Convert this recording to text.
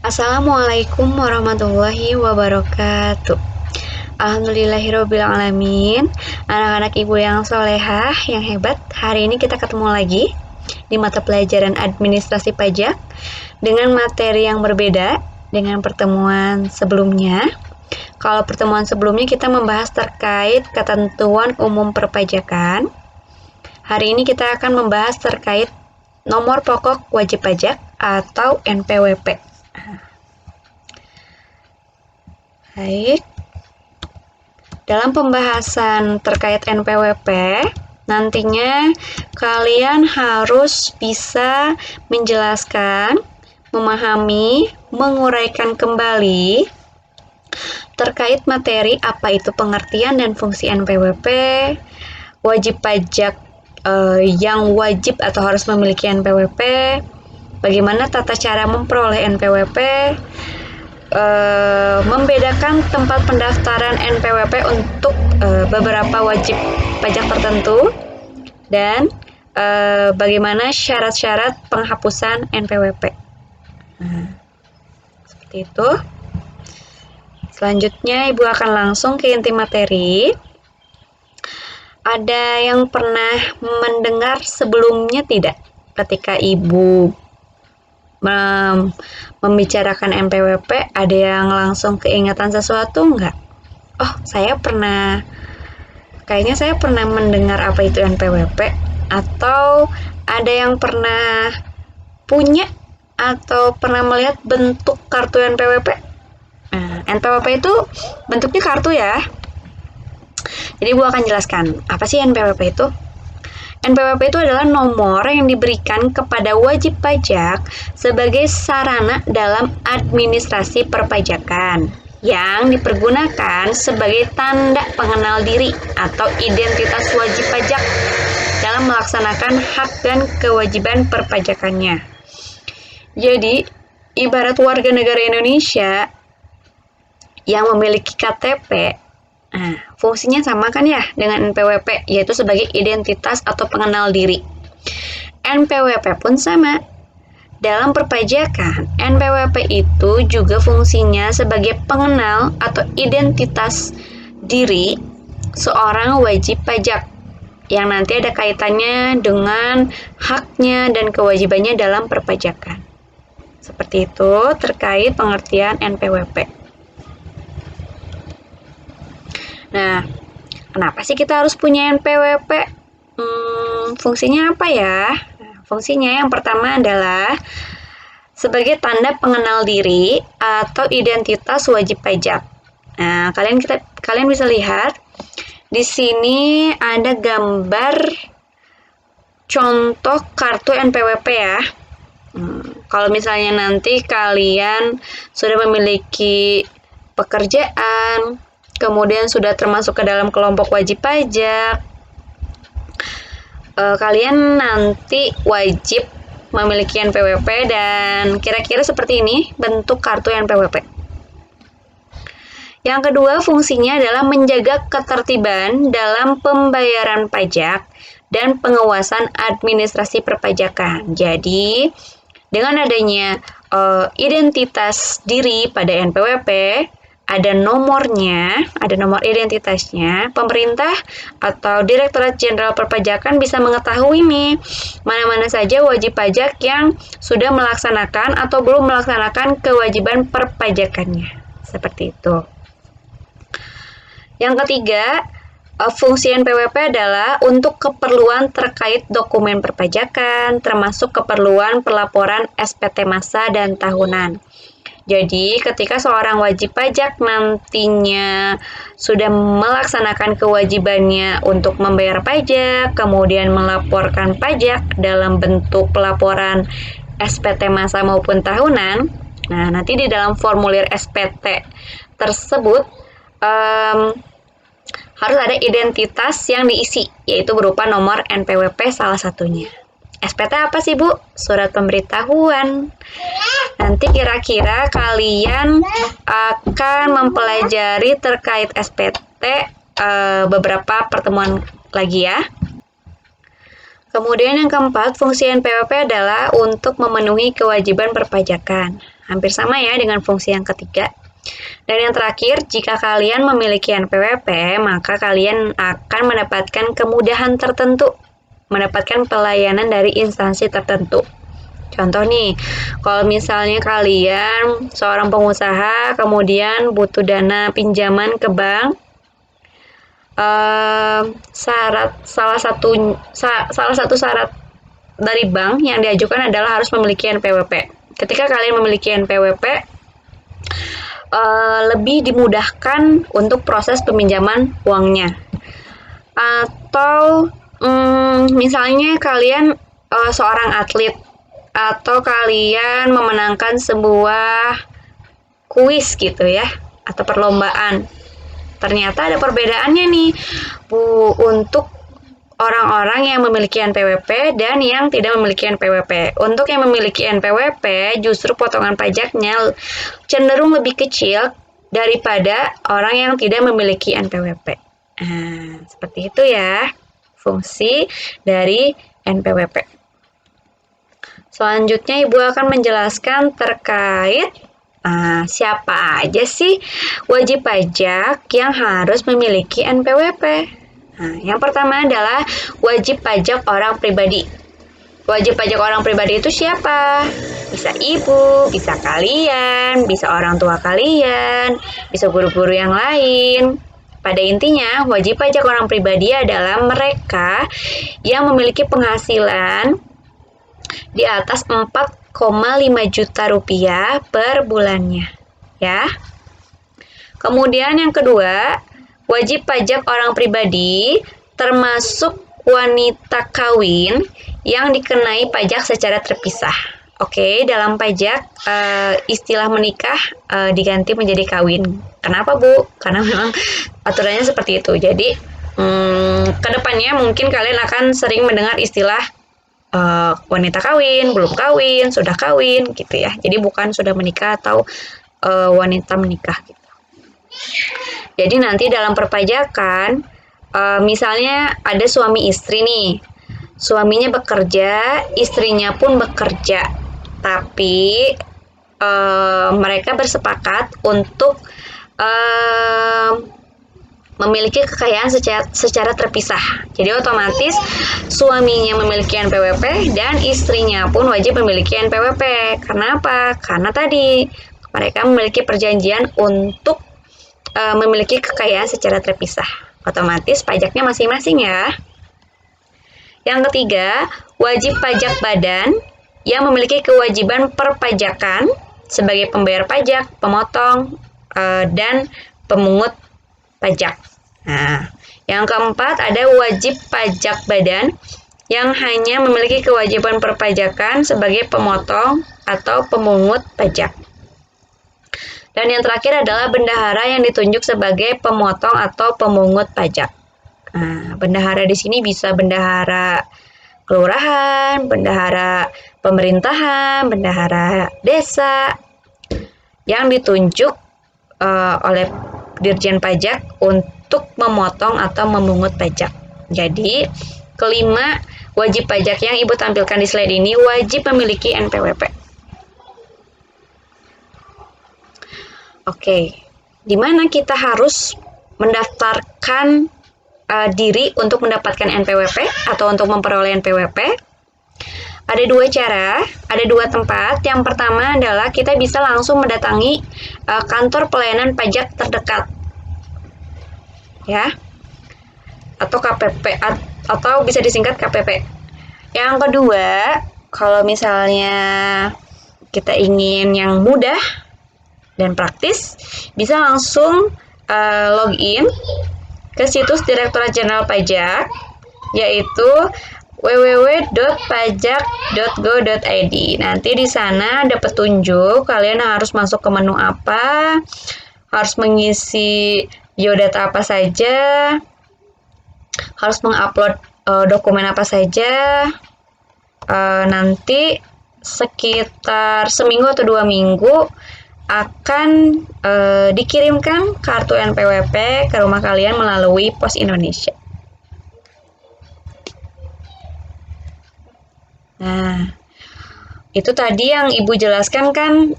Assalamualaikum warahmatullahi wabarakatuh. Alhamdulillahirobbilalamin. Anak-anak ibu yang solehah, yang hebat, hari ini kita ketemu lagi di mata pelajaran administrasi pajak dengan materi yang berbeda dengan pertemuan sebelumnya. Kalau pertemuan sebelumnya kita membahas terkait ketentuan umum perpajakan. Hari ini kita akan membahas terkait nomor pokok wajib pajak atau NPWP. Baik, dalam pembahasan terkait NPWP, nantinya kalian harus bisa menjelaskan, memahami, menguraikan kembali terkait materi apa itu pengertian dan fungsi NPWP, wajib pajak yang wajib atau harus memiliki NPWP, bagaimana tata cara memperoleh NPWP, membedakan tempat pendaftaran NPWP untuk beberapa wajib pajak tertentu, dan bagaimana syarat-syarat penghapusan NPWP. Seperti itu. Selanjutnya Ibu akan langsung ke inti materi. Ada yang pernah mendengar sebelumnya tidak ketika Ibu membicarakan NPWP, ada yang langsung keingatan sesuatu enggak? Oh, kayaknya saya pernah mendengar apa itu NPWP, atau ada yang pernah punya atau pernah melihat bentuk kartu NPWP? Nah, NPWP itu bentuknya kartu ya. Jadi Bu akan jelaskan, apa sih NPWP itu? NPWP itu adalah nomor yang diberikan kepada wajib pajak sebagai sarana dalam administrasi perpajakan yang dipergunakan sebagai tanda pengenal diri atau identitas wajib pajak dalam melaksanakan hak dan kewajiban perpajakannya. Jadi, ibarat warga negara Indonesia yang memiliki KTP, nah, fungsinya sama kan ya dengan NPWP, yaitu sebagai identitas atau pengenal diri. NPWP pun sama. Dalam perpajakan, NPWP itu juga fungsinya sebagai pengenal atau identitas diri seorang wajib pajak yang nanti ada kaitannya dengan haknya dan kewajibannya dalam perpajakan. Seperti itu terkait pengertian NPWP. Nah, kenapa sih kita harus punya NPWP? Fungsinya apa ya? Fungsinya yang pertama adalah sebagai tanda pengenal diri atau identitas wajib pajak. Nah, kalian bisa lihat di sini ada gambar contoh kartu NPWP ya. Kalau misalnya nanti kalian sudah memiliki pekerjaan, kemudian sudah termasuk ke dalam kelompok wajib pajak, kalian nanti wajib memiliki NPWP dan kira-kira seperti ini bentuk kartu NPWP. Yang kedua, fungsinya adalah menjaga ketertiban dalam pembayaran pajak dan pengawasan administrasi perpajakan. Jadi, dengan adanya identitas diri pada NPWP, ada nomornya, ada nomor identitasnya, pemerintah atau Direktorat Jenderal Perpajakan bisa mengetahui nih mana-mana saja wajib pajak yang sudah melaksanakan atau belum melaksanakan kewajiban perpajakannya. Seperti itu. Yang ketiga, fungsi NPWP adalah untuk keperluan terkait dokumen perpajakan, termasuk keperluan pelaporan SPT massa dan tahunan. Jadi, ketika seorang wajib pajak nantinya sudah melaksanakan kewajibannya untuk membayar pajak, kemudian melaporkan pajak dalam bentuk pelaporan SPT massa maupun tahunan, nah nanti di dalam formulir SPT tersebut harus ada identitas yang diisi, yaitu berupa nomor NPWP salah satunya. SPT apa sih Bu? Surat pemberitahuan. Nanti kira-kira kalian akan mempelajari terkait SPT beberapa pertemuan lagi ya. Kemudian yang keempat, fungsi NPWP adalah untuk memenuhi kewajiban perpajakan. hampir sama ya dengan fungsi yang ketiga. Dan yang terakhir, jika kalian memiliki NPWP, maka kalian akan mendapatkan kemudahan tertentu, mendapatkan pelayanan dari instansi tertentu. Contoh nih, kalau misalnya kalian seorang pengusaha kemudian butuh dana pinjaman ke bank, salah satu syarat dari bank yang diajukan adalah harus memiliki NPWP. Ketika kalian memiliki NPWP, lebih dimudahkan untuk proses peminjaman uangnya. Atau misalnya kalian seorang atlet atau kalian memenangkan sebuah kuis gitu ya, atau perlombaan. Ternyata ada perbedaannya nih untuk orang-orang yang memiliki NPWP dan yang tidak memiliki NPWP. Untuk yang memiliki NPWP, justru potongan pajaknya cenderung lebih kecil daripada orang yang tidak memiliki NPWP. Seperti itu ya, fungsi dari NPWP. Selanjutnya Ibu akan menjelaskan terkait siapa aja sih wajib pajak yang harus memiliki NPWP. Yang pertama adalah wajib pajak orang pribadi. Wajib pajak orang pribadi itu siapa? Bisa ibu, bisa kalian, bisa orang tua kalian, bisa guru-guru yang lain. Pada intinya, wajib pajak orang pribadi adalah mereka yang memiliki penghasilan di atas 4,5 juta rupiah per bulannya. Ya. Kemudian yang kedua, wajib pajak orang pribadi termasuk wanita kawin yang dikenai pajak secara terpisah. Oke, dalam pajak istilah menikah diganti menjadi kawin. Kenapa, Bu? Karena memang aturannya seperti itu. Jadi, kedepannya mungkin kalian akan sering mendengar istilah wanita kawin, belum kawin, sudah kawin gitu ya. Jadi bukan sudah menikah atau wanita menikah gitu. Jadi nanti dalam perpajakan misalnya ada suami istri nih. Suaminya bekerja, istrinya pun bekerja. Tapi mereka bersepakat untuk memiliki kekayaan secara terpisah. Jadi otomatis suaminya memiliki NPWP dan istrinya pun wajib memiliki NPWP. Kenapa? Karena tadi mereka memiliki perjanjian untuk memiliki kekayaan secara terpisah. Otomatis pajaknya masing-masing ya. Yang ketiga, wajib pajak badan yang memiliki kewajiban perpajakan sebagai pembayar pajak, pemotong, dan pemungut pajak. Nah, yang keempat ada wajib pajak badan yang hanya memiliki kewajiban perpajakan sebagai pemotong atau pemungut pajak. Dan yang terakhir adalah bendahara yang ditunjuk sebagai pemotong atau pemungut pajak. Nah, bendahara di sini bisa bendahara kelurahan, bendahara pemerintahan, bendahara desa yang ditunjuk oleh Dirjen Pajak untuk memotong atau memungut pajak. Jadi, kelima wajib pajak yang Ibu tampilkan di slide ini wajib memiliki NPWP. Oke, di mana kita harus mendaftarkan diri untuk mendapatkan NPWP atau untuk memperoleh NPWP? Ada dua cara, ada dua tempat. Yang pertama adalah kita bisa langsung mendatangi kantor pelayanan pajak terdekat, ya, atau KPP, atau bisa disingkat KPP. Yang kedua, kalau misalnya kita ingin yang mudah dan praktis, bisa langsung login ke situs Direktorat Jenderal Pajak, yaitu www.pajak.go.id. Nanti di sana ada petunjuk, kalian harus masuk ke menu apa, harus mengisi biodata apa saja, harus mengupload dokumen apa saja. Nanti sekitar seminggu atau 2 minggu akan dikirimkan kartu NPWP ke rumah kalian melalui Pos Indonesia. Nah, itu tadi yang Ibu jelaskan kan